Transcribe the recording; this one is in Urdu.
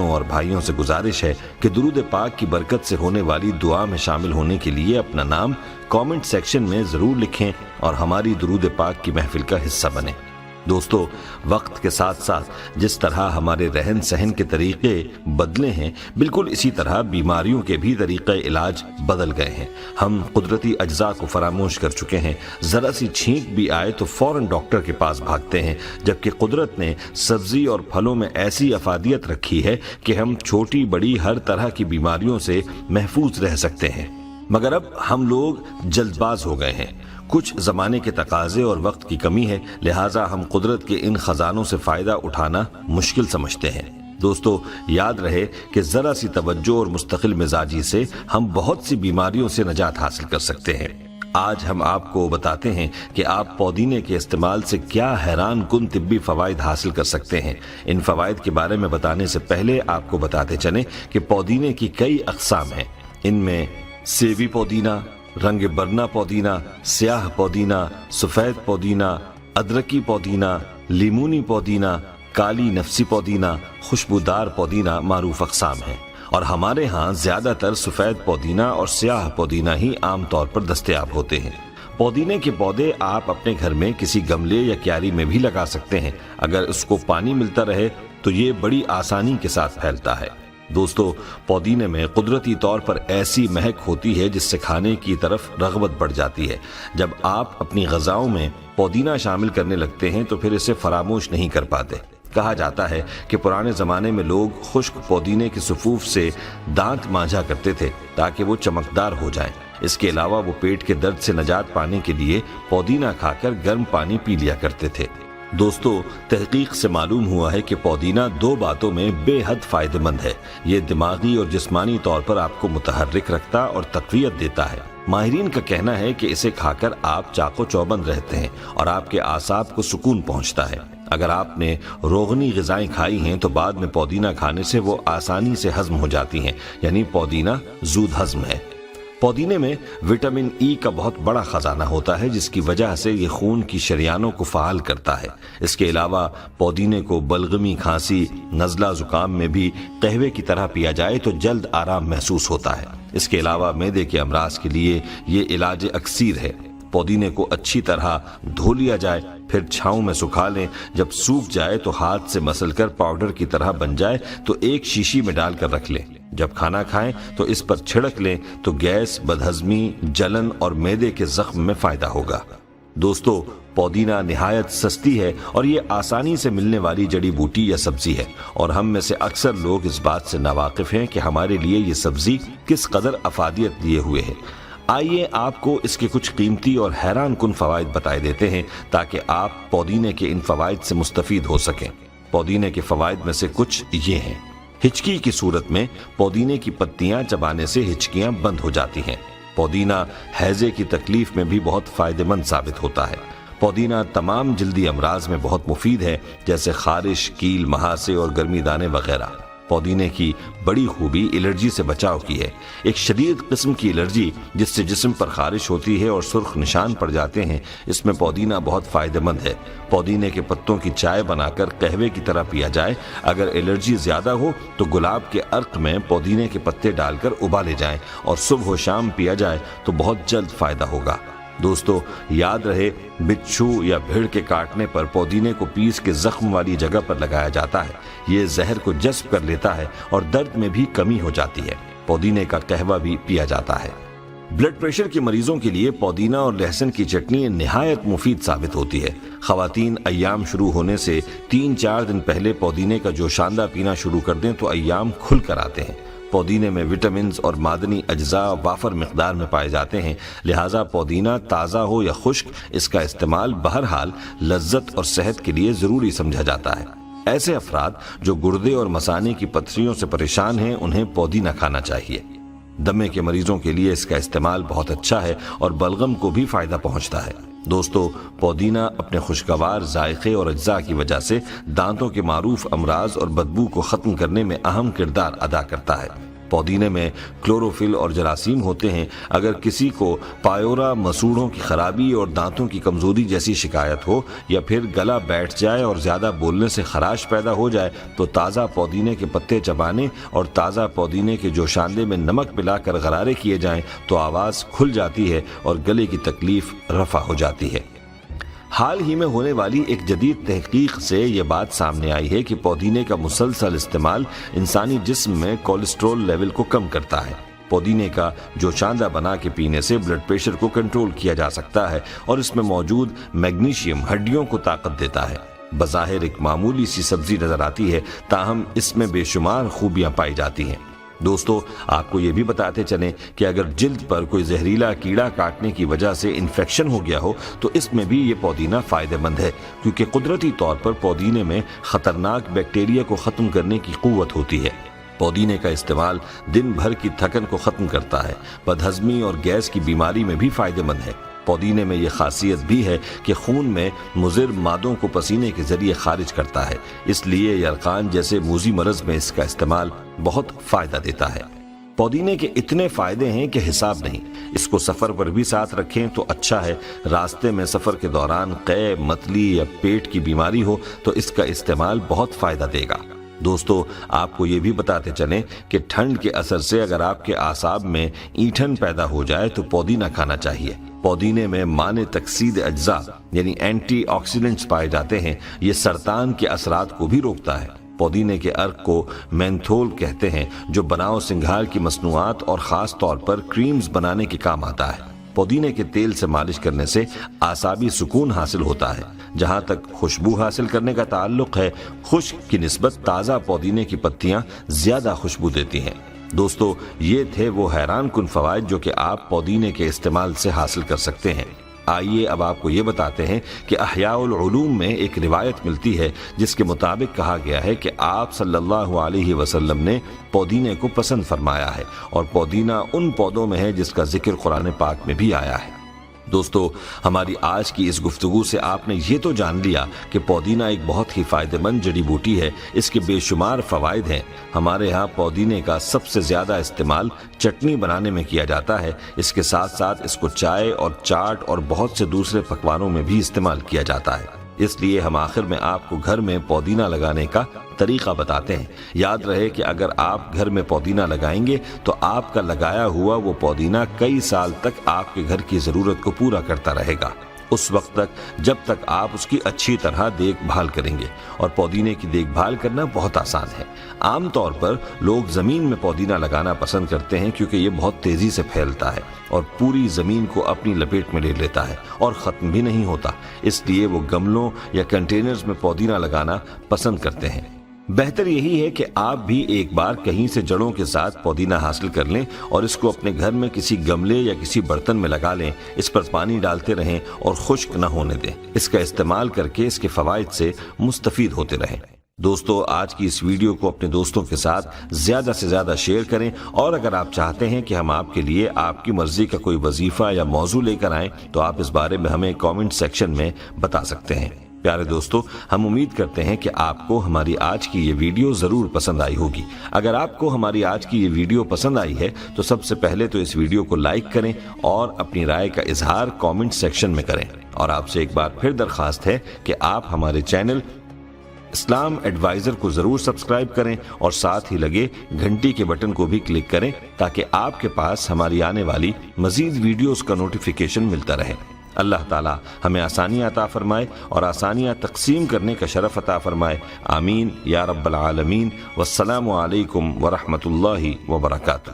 اور بھائیوں سے گزارش ہے کہ درود پاک کی برکت سے ہونے والی دعا میں شامل ہونے کے لیے اپنا نام کامنٹ سیکشن میں ضرور لکھیں اور ہماری درود پاک کی محفل کا حصہ بنیں۔ دوستو، وقت کے ساتھ ساتھ جس طرح ہمارے رہن سہن کے طریقے بدلے ہیں، بالکل اسی طرح بیماریوں کے بھی طریقے علاج بدل گئے ہیں۔ ہم قدرتی اجزاء کو فراموش کر چکے ہیں، ذرا سی چھینک بھی آئے تو فوراً ڈاکٹر کے پاس بھاگتے ہیں، جبکہ قدرت نے سبزی اور پھلوں میں ایسی افادیت رکھی ہے کہ ہم چھوٹی بڑی ہر طرح کی بیماریوں سے محفوظ رہ سکتے ہیں۔ مگر اب ہم لوگ جلد باز ہو گئے ہیں، کچھ زمانے کے تقاضے اور وقت کی کمی ہے، لہٰذا ہم قدرت کے ان خزانوں سے فائدہ اٹھانا مشکل سمجھتے ہیں۔ دوستو، یاد رہے کہ ذرا سی توجہ اور مستقل مزاجی سے ہم بہت سی بیماریوں سے نجات حاصل کر سکتے ہیں۔ آج ہم آپ کو بتاتے ہیں کہ آپ پودینے کے استعمال سے کیا حیران کن طبی فوائد حاصل کر سکتے ہیں۔ ان فوائد کے بارے میں بتانے سے پہلے آپ کو بتاتے چلیں کہ پودینے کی کئی اقسام ہیں۔ ان میں سیوی پودینہ، رنگ برنا پودینہ، سیاہ پودینہ، سفید پودینہ، ادرکی پودینہ، لیمونی پودینہ، کالی نفسی پودینہ، خوشبودار پودینہ معروف اقسام ہیں، اور ہمارے ہاں زیادہ تر سفید پودینہ اور سیاہ پودینہ ہی عام طور پر دستیاب ہوتے ہیں۔ پودینے کے پودے آپ اپنے گھر میں کسی گملے یا کیاری میں بھی لگا سکتے ہیں۔ اگر اس کو پانی ملتا رہے تو یہ بڑی آسانی کے ساتھ پھیلتا ہے۔ دوستو، پودینے میں قدرتی طور پر ایسی مہک ہوتی ہے جس سے کھانے کی طرف رغبت بڑھ جاتی ہے۔ جب آپ اپنی غذاؤں میں پودینہ شامل کرنے لگتے ہیں تو پھر اسے فراموش نہیں کر پاتے۔ کہا جاتا ہے کہ پرانے زمانے میں لوگ خشک پودینے کے صفوف سے دانت مانجھا کرتے تھے تاکہ وہ چمکدار ہو جائیں۔ اس کے علاوہ وہ پیٹ کے درد سے نجات پانے کے لیے پودینہ کھا کر گرم پانی پی لیا کرتے تھے۔ دوستو، تحقیق سے معلوم ہوا ہے کہ پودینہ دو باتوں میں بے حد فائدہ مند ہے۔ یہ دماغی اور جسمانی طور پر آپ کو متحرک رکھتا اور تقویت دیتا ہے۔ ماہرین کا کہنا ہے کہ اسے کھا کر آپ چاق و چوبند رہتے ہیں اور آپ کے اعصاب کو سکون پہنچتا ہے۔ اگر آپ نے روغنی غذائیں کھائی ہیں تو بعد میں پودینہ کھانے سے وہ آسانی سے ہضم ہو جاتی ہیں، یعنی پودینہ زود ہضم ہے۔ پودینے میں وٹامن ای کا بہت بڑا خزانہ ہوتا ہے، جس کی وجہ سے یہ خون کی شریانوں کو فعال کرتا ہے۔ اس کے علاوہ پودینے کو بلغمی، کھانسی، نزلہ، زکام میں بھی قہوے کی طرح پیا جائے تو جلد آرام محسوس ہوتا ہے۔ اس کے علاوہ معدے کے امراض کے لیے یہ علاج اکسیر ہے۔ پودینے کو اچھی طرح دھو لیا جائے، پھر چھاؤں میں سکھا لیں۔ جب سوکھ جائے تو ہاتھ سے مسل کر پاؤڈر کی طرح بن جائے تو ایک شیشی میں ڈال کر رکھ لیں۔ جب کھانا کھائیں تو اس پر چھڑک لیں تو گیس، بدہضمی، جلن اور معدے کے زخم میں فائدہ ہوگا۔ دوستو، پودینہ نہایت سستی ہے اور یہ آسانی سے ملنے والی جڑی بوٹی یا سبزی ہے، اور ہم میں سے اکثر لوگ اس بات سے ناواقف ہیں کہ ہمارے لیے یہ سبزی کس قدر افادیت لیے ہوئے ہے۔ آئیے آپ کو اس کے کچھ قیمتی اور حیران کن فوائد بتائے دیتے ہیں تاکہ آپ پودینے کے ان فوائد سے مستفید ہو سکیں۔ پودینے کے فوائد میں سے کچھ یہ ہیں۔ ہچکی کی صورت میں پودینے کی پتیاں چبانے سے ہچکیاں بند ہو جاتی ہیں۔ پودینہ ہیضے کی تکلیف میں بھی بہت فائدہ مند ثابت ہوتا ہے۔ پودینہ تمام جلدی امراض میں بہت مفید ہے، جیسے خارش، کیل، مہاسے اور گرمی دانے وغیرہ۔ پودینے کی بڑی خوبی الرجی سے بچاؤ کی ہے۔ ایک شدید قسم کی الرجی جس سے جسم پر خارش ہوتی ہے اور سرخ نشان پڑ جاتے ہیں، اس میں پودینہ بہت فائدہ مند ہے۔ پودینے کے پتوں کی چائے بنا کر قہوے کی طرح پیا جائے۔ اگر الرجی زیادہ ہو تو گلاب کے عرق میں پودینے کے پتے ڈال کر ابالے جائیں اور صبح و شام پیا جائے تو بہت جلد فائدہ ہوگا۔ دوستو، یاد رہے، بچھو یا بھیڑ کے کاٹنے پر پودینے کو پیس کے زخم والی جگہ پر لگایا جاتا ہے۔ یہ زہر کو جذب کر لیتا ہے اور درد میں بھی کمی ہو جاتی ہے۔ پودینے کا قہوہ بھی پیا جاتا ہے۔ بلڈ پریشر کے مریضوں کے لیے پودینہ اور لہسن کی چٹنی نہایت مفید ثابت ہوتی ہے۔ خواتین ایام شروع ہونے سے 3-4 دن پہلے پودینے کا جوشاندہ پینا شروع کر دیں تو ایام کھل کر آتے ہیں۔ پودینے میں وٹامنز اور معدنی اجزاء وافر مقدار میں پائے جاتے ہیں، لہٰذا پودینہ تازہ ہو یا خشک، اس کا استعمال بہرحال لذت اور صحت کے لیے ضروری سمجھا جاتا ہے۔ ایسے افراد جو گردے اور مثانے کی پتھریوں سے پریشان ہیں، انہیں پودینہ کھانا چاہیے۔ دمے کے مریضوں کے لیے اس کا استعمال بہت اچھا ہے اور بلغم کو بھی فائدہ پہنچتا ہے۔ دوستو، پودینہ اپنے خوشگوار ذائقے اور اجزاء کی وجہ سے دانتوں کے معروف امراض اور بدبو کو ختم کرنے میں اہم کردار ادا کرتا ہے۔ پودینے میں کلوروفل اور جراثیم ہوتے ہیں۔ اگر کسی کو پایورا، مسوڑھوں کی خرابی اور دانتوں کی کمزوری جیسی شکایت ہو، یا پھر گلا بیٹھ جائے اور زیادہ بولنے سے خراش پیدا ہو جائے، تو تازہ پودینے کے پتے چبانے اور تازہ پودینے کے جوشاندے میں نمک ملا کر غرارے کیے جائیں تو آواز کھل جاتی ہے اور گلے کی تکلیف رفع ہو جاتی ہے۔ حال ہی میں ہونے والی ایک جدید تحقیق سے یہ بات سامنے آئی ہے کہ پودینے کا مسلسل استعمال انسانی جسم میں کولیسٹرول لیول کو کم کرتا ہے۔ پودینے کا جوشاندہ بنا کے پینے سے بلڈ پریشر کو کنٹرول کیا جا سکتا ہے اور اس میں موجود میگنیشیم ہڈیوں کو طاقت دیتا ہے۔ بظاہر ایک معمولی سی سبزی نظر آتی ہے، تاہم اس میں بے شمار خوبیاں پائی جاتی ہیں۔ دوستو، آپ کو یہ بھی بتاتے چلیں کہ اگر جلد پر کوئی زہریلا کیڑا کاٹنے کی وجہ سے انفیکشن ہو گیا ہو تو اس میں بھی یہ پودینہ فائدہ مند ہے، کیونکہ قدرتی طور پر پودینے میں خطرناک بیکٹیریا کو ختم کرنے کی قوت ہوتی ہے۔ پودینے کا استعمال دن بھر کی تھکن کو ختم کرتا ہے، بدہضمی اور گیس کی بیماری میں بھی فائدہ مند ہے۔ پودینے میں یہ خاصیت بھی ہے کہ خون میں مضر مادوں کو پسینے کے ذریعے خارج کرتا ہے، اس لیے یرقان جیسے موذی مرض میں اس کا استعمال بہت فائدہ دیتا ہے۔ پودینے کے اتنے فائدے ہیں کہ حساب نہیں۔ اس کو سفر پر بھی ساتھ رکھیں تو اچھا ہے۔ راستے میں سفر کے دوران قے، متلی یا پیٹ کی بیماری ہو تو اس کا استعمال بہت فائدہ دے گا۔ دوستو، آپ کو یہ بھی بتاتے چلیں کہ ٹھنڈ کے اثر سے اگر آپ کے اعصاب میں اینٹھن پیدا ہو جائے تو پودینہ کھانا چاہیے۔ پودینے میں مانع تکسید اجزاء یعنی اینٹی آکسیڈنٹس پائے جاتے ہیں، یہ سرطان کے اثرات کو بھی روکتا ہے۔ پودینے کے عرق کو مینتھول کہتے ہیں، جو بناؤ سنگھار کی مصنوعات اور خاص طور پر کریمز بنانے کے کام آتا ہے۔ پودینے کے تیل سے مالش کرنے سے اعصابی سکون حاصل ہوتا ہے۔ جہاں تک خوشبو حاصل کرنے کا تعلق ہے، خشک کی نسبت تازہ پودینے کی پتیاں زیادہ خوشبو دیتی ہیں۔ دوستو، یہ تھے وہ حیران کن فوائد جو کہ آپ پودینے کے استعمال سے حاصل کر سکتے ہیں۔ آئیے اب آپ کو یہ بتاتے ہیں کہ احیاء العلوم میں ایک روایت ملتی ہے جس کے مطابق کہا گیا ہے کہ آپ صلی اللہ علیہ وسلم نے پودینے کو پسند فرمایا ہے، اور پودینہ ان پودوں میں ہے جس کا ذکر قرآن پاک میں بھی آیا ہے۔ دوستو، ہماری آج کی اس گفتگو سے آپ نے یہ تو جان لیا کہ پودینہ ایک بہت ہی فائدہ مند جڑی بوٹی ہے، اس کے بے شمار فوائد ہیں۔ ہمارے ہاں پودینے کا سب سے زیادہ استعمال چٹنی بنانے میں کیا جاتا ہے، اس کے ساتھ ساتھ اس کو چائے اور چاٹ اور بہت سے دوسرے پکوانوں میں بھی استعمال کیا جاتا ہے۔ اس لیے ہم آخر میں آپ کو گھر میں پودینہ لگانے کا طریقہ بتاتے ہیں۔ یاد رہے کہ اگر آپ گھر میں پودینہ لگائیں گے تو آپ کا لگایا ہوا وہ پودینہ کئی سال تک آپ کے گھر کی ضرورت کو پورا کرتا رہے گا، اس وقت تک جب تک آپ اس کی اچھی طرح دیکھ بھال کریں گے۔ اور پودینے کی دیکھ بھال کرنا بہت آسان ہے۔ عام طور پر لوگ زمین میں پودینہ لگانا پسند کرتے ہیں کیونکہ یہ بہت تیزی سے پھیلتا ہے اور پوری زمین کو اپنی لپیٹ میں لے لیتا ہے اور ختم بھی نہیں ہوتا، اس لیے وہ گملوں یا کنٹینرز میں پودینہ لگانا پسند کرتے ہیں۔ بہتر یہی ہے کہ آپ بھی ایک بار کہیں سے جڑوں کے ساتھ پودینہ حاصل کر لیں اور اس کو اپنے گھر میں کسی گملے یا کسی برتن میں لگا لیں، اس پر پانی ڈالتے رہیں اور خشک نہ ہونے دیں۔ اس کا استعمال کر کے اس کے فوائد سے مستفید ہوتے رہیں۔ دوستو، آج کی اس ویڈیو کو اپنے دوستوں کے ساتھ زیادہ سے زیادہ شیئر کریں، اور اگر آپ چاہتے ہیں کہ ہم آپ کے لیے آپ کی مرضی کا کوئی وظیفہ یا موضوع لے کر آئیں تو آپ اس بارے میں ہمیں کامنٹ سیکشن میں بتا سکتے ہیں۔ پیارے دوستو، ہم امید کرتے ہیں کہ آپ کو ہماری آج کی یہ ویڈیو ضرور پسند آئی ہوگی۔ اگر آپ کو ہماری آج کی یہ ویڈیو پسند آئی ہے تو سب سے پہلے تو اس ویڈیو کو لائک کریں اور اپنی رائے کا اظہار کامنٹ سیکشن میں کریں۔ اور آپ سے ایک بار پھر درخواست ہے کہ آپ ہمارے چینل اسلام ایڈوائزر کو ضرور سبسکرائب کریں اور ساتھ ہی لگے گھنٹی کے بٹن کو بھی کلک کریں تاکہ آپ کے پاس ہماری آنے والی مزید ویڈیوز کا نوٹیفیکیشن ملتا رہے۔ اللہ تعالی ہمیں آسانیاں عطا فرمائے اور آسانیاں تقسیم کرنے کا شرف عطا فرمائے۔ آمین یا رب العالمین۔ والسلام علیکم ورحمۃ اللہ وبرکاتہ۔